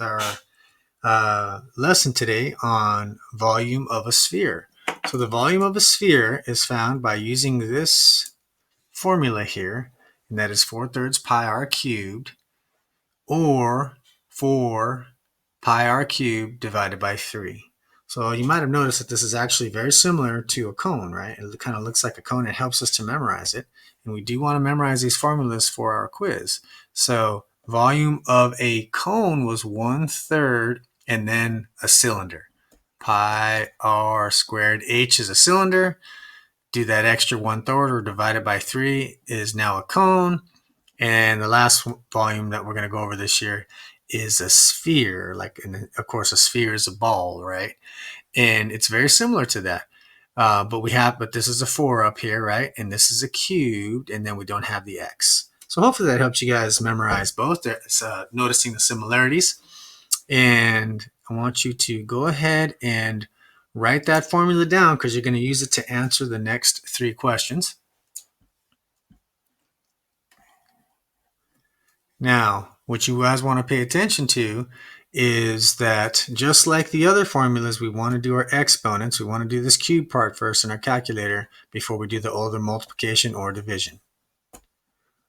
our lesson today on volume of a sphere. So the volume of a sphere is found by using this formula here, and that is 4/3 pi r cubed, or 4 pi r cubed divided by 3. So you might have noticed that this is actually very similar to a cone, right? It kind of looks like a cone. It helps us to memorize it. And we do want to memorize these formulas for our quiz. So volume of a cone was 1/3 and then a cylinder. Pi r squared h is a cylinder. Do that extra 1/3 or divided by 3 is now a cone. And the last volume that we're going to go over this year is a sphere. And of course, a sphere is a ball, right? And it's very similar to that. But this is a 4 up here, right? And this is a cubed, and then we don't have the x. So hopefully that helps you guys memorize both. Noticing the similarities. And I want you to go ahead and write that formula down because you're going to use it to answer the next 3 questions. Now, what you guys want to pay attention to is that just like the other formulas, we want to do our exponents. We want to do this cube part first in our calculator before we do the older multiplication or division.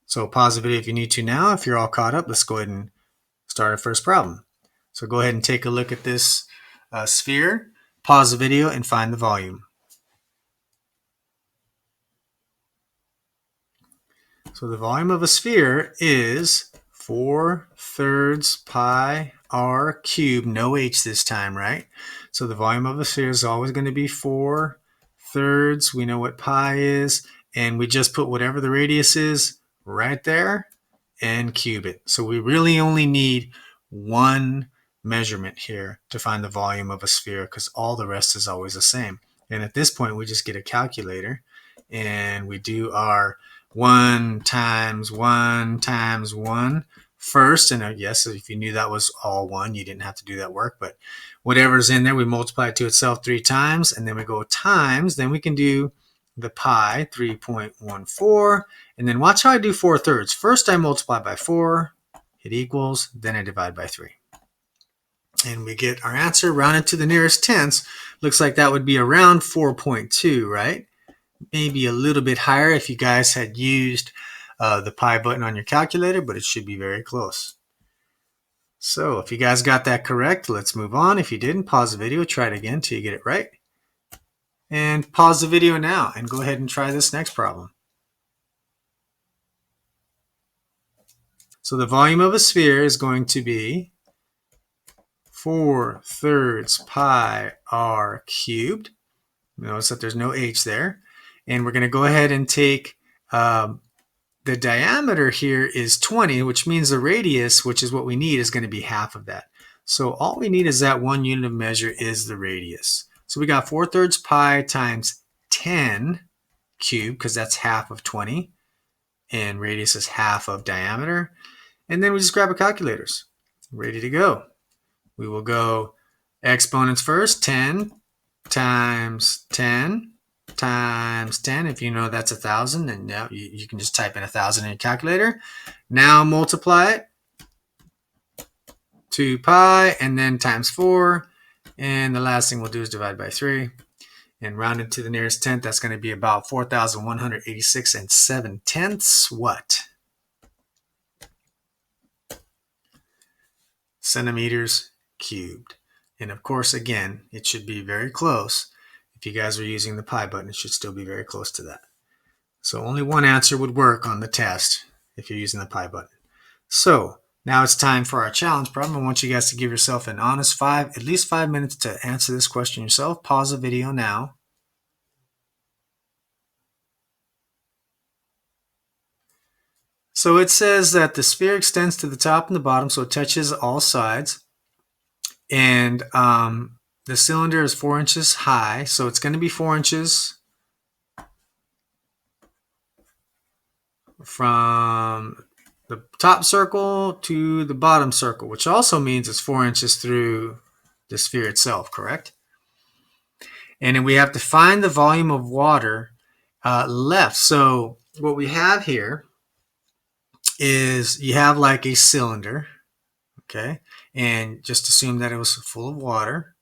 So pause the video if you need to now. If you're all caught up, let's go ahead and start our first problem. So go ahead and take a look at this sphere, pause the video, and find the volume. So the volume of a sphere is 4/3 pi r cubed, no h this time, right? So the volume of a sphere is always going to be 4/3. We know what pi is, and we just put whatever the radius is right there and cube it. So we really only need one measurement here to find the volume of a sphere because all the rest is always the same. And at this point, we just get a calculator and we do our 1 times 1 times 1 first. And yes, if you knew that was all 1, you didn't have to do that work. But whatever's in there, we multiply it to itself 3 times. And then we go times. Then we can do the pi, 3.14. And then watch how I do 4/3. First, I multiply by 4. It equals. Then I divide by 3. And we get our answer rounded to the nearest tenths. Looks like that would be around 4.2, right? Maybe a little bit higher if you guys had used the pi button on your calculator, but it should be very close. So if you guys got that correct, let's move on. If you didn't, pause the video, try it again till you get it right. And pause the video now and go ahead and try this next problem. So the volume of a sphere is going to be 4/3 pi r cubed. Notice that there's no h there. And we're going to go ahead and take the diameter here is 20, which means the radius, which is what we need, is going to be half of that. So all we need is that 1 unit of measure is the radius. So we got 4/3 pi times 10 cubed, because that's half of 20. And radius is half of diameter. And then we just grab our calculators. Ready to go. We will go exponents first. 10 times 10 times 10. If you know that's 1,000, then now you can just type in 1,000 in your calculator. Now multiply it. 2 pi and then times 4. And the last thing we'll do is divide by 3. And rounded to the nearest tenth, that's going to be about 4,186 7/10 what? Centimeters cubed. And of course, again, it should be very close. If you guys are using the pi button, it should still be very close to that. So only one answer would work on the test if you're using the pi button. So now it's time for our challenge problem. I want you guys to give yourself an honest at least 5 minutes to answer this question yourself. Pause the video now. So it says that the sphere extends to the top and the bottom, so it touches all sides. And the cylinder is 4 inches high, so it's going to be 4 inches from the top circle to the bottom circle, which also means it's 4 inches through the sphere itself, correct? And then we have to find the volume of water left. So what we have here is you have like a cylinder, okay? and just assume that it was full of water.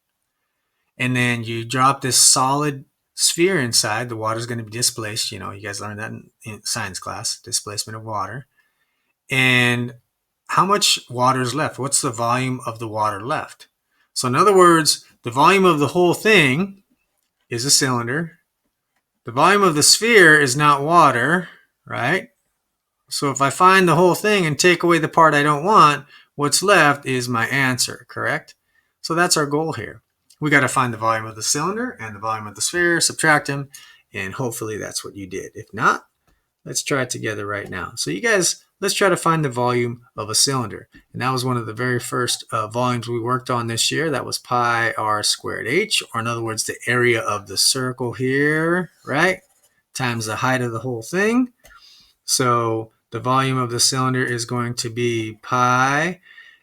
And then you drop this solid sphere inside. The water is going to be displaced. You guys learned that in science class, displacement of water. And how much water is left? What's the volume of the water left? So in other words, the volume of the whole thing is a cylinder. The volume of the sphere is not water, right? So if I find the whole thing and take away the part I don't want, what's left is my answer, correct? So that's our goal here. We got to find the volume of the cylinder and the volume of the sphere, subtract them, and hopefully that's what you did. If not, let's try it together right now. So you guys, let's try to find the volume of a cylinder. And that was one of the very first volumes we worked on this year. That was pi r squared h, or in other words, the area of the circle here, right? Times the height of the whole thing. So the volume of the cylinder is going to be pi,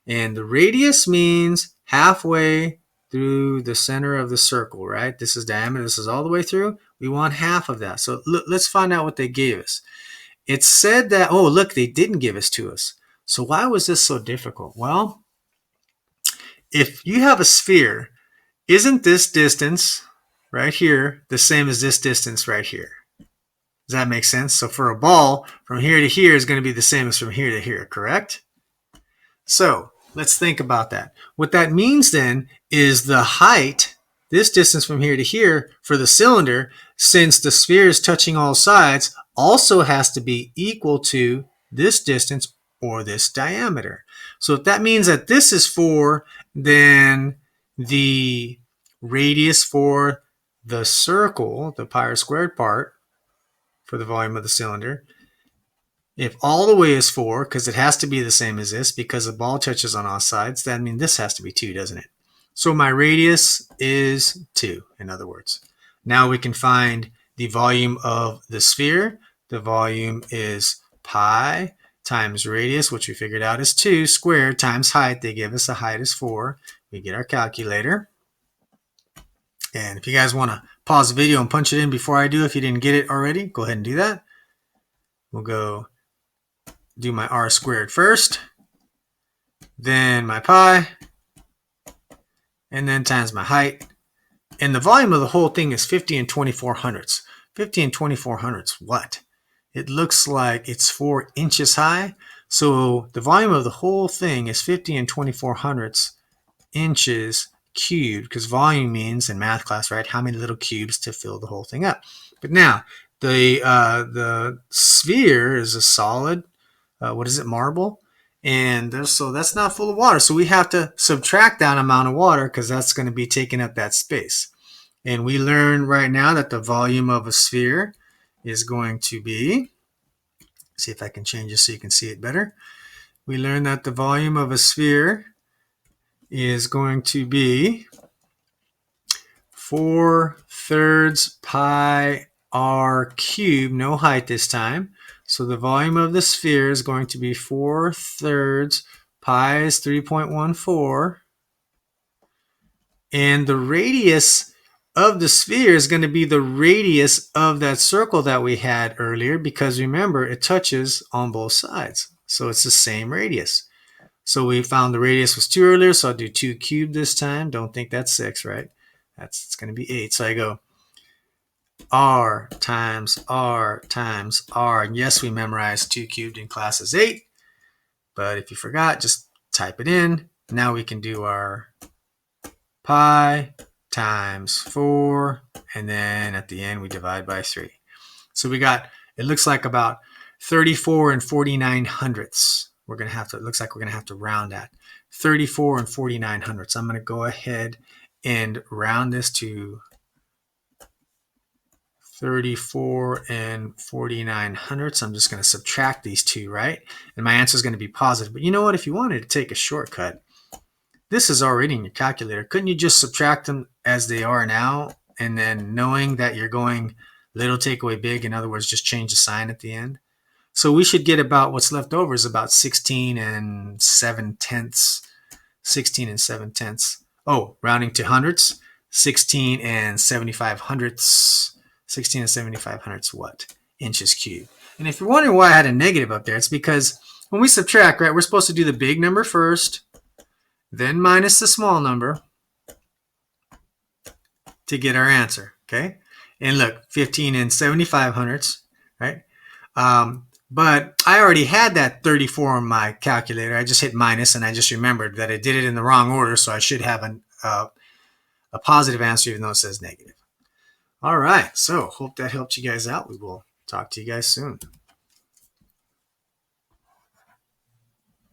and the radius means halfway through the center of the circle, right? This is diameter, this is all the way through. We want half of that. So let's find out what they gave us. It said that, oh, look, they didn't give us to us. So why was this so difficult? Well, if you have a sphere, isn't this distance right here the same as this distance right here? Does that make sense? So for a ball, from here to here is going to be the same as from here to here, correct? So let's think about that. What that means then is the height, this distance from here to here for the cylinder, since the sphere is touching all sides, also has to be equal to this distance or this diameter. So if that means that this is 4, then the radius for the circle, the pi r squared part, for the volume of the cylinder, if all the way is 4, because it has to be the same as this, because the ball touches on all sides, that means this has to be 2, doesn't it? So my radius is 2, in other words. Now we can find the volume of the sphere. The volume is pi times radius, which we figured out is 2, squared, times height. They give us the height is 4. We get our calculator. And if you guys want to pause the video and punch it in before I do, if you didn't get it already, go ahead and do that. We'll go do my r squared first, then my pi, and then times my height. And the volume of the whole thing is 50 and 24 hundredths. 50 and 24 hundredths, what? It looks like it's 4 inches high. So the volume of the whole thing is 50 and 24 hundredths inches cubed, because volume means in math class, right, how many little cubes to fill the whole thing up. But now the sphere is a solid, what is it, marble, and so that's not full of water. So we have to subtract that amount of water because that's going to be taking up that space. And we learn right now that the volume of a sphere is going to be, see if I can change this so you can see it better. We learn that the volume of a sphere is going to be 4/3 pi r cubed, no height this time. So the volume of the sphere is going to be 4/3, pi is 3.14, and the radius of the sphere is going to be the radius of that circle that we had earlier, because remember, it touches on both sides. So it's the same radius. So we found the radius was 2 earlier, so I'll do 2 cubed this time. Don't think that's 6, right? It's going to be 8. So I go r times r times r. And yes, we memorized 2 cubed in class is 8. But if you forgot, just type it in. Now we can do our pi times 4. And then at the end, we divide by 3. So we got, it looks like about 34 and 49 hundredths. We're going to have to, it looks like we're going to have to round that. 34 and 49 hundredths. I'm going to go ahead and round this to 34 and 49 hundredths. I'm just going to subtract these two, right? And my answer is going to be positive. But you know what? If you wanted to take a shortcut, this is already in your calculator. Couldn't you just subtract them as they are now? And then knowing that you're going little take away big, in other words, just change the sign at the end. So we should get about, what's left over is about 16 and 7/10. 16 and 7/10. Oh, rounding to hundredths. 16 and 75 hundredths. 16 and 75 hundredths what? Inches cubed. And if you're wondering why I had a negative up there, it's because when we subtract, right, we're supposed to do the big number first then minus the small number to get our answer, okay? And look, 15 and 75 hundredths, right? But I already had that 34 on my calculator. I just hit minus, and I just remembered that I did it in the wrong order, so I should have a positive answer even though it says negative. All right, so hope that helped you guys out. We will talk to you guys soon.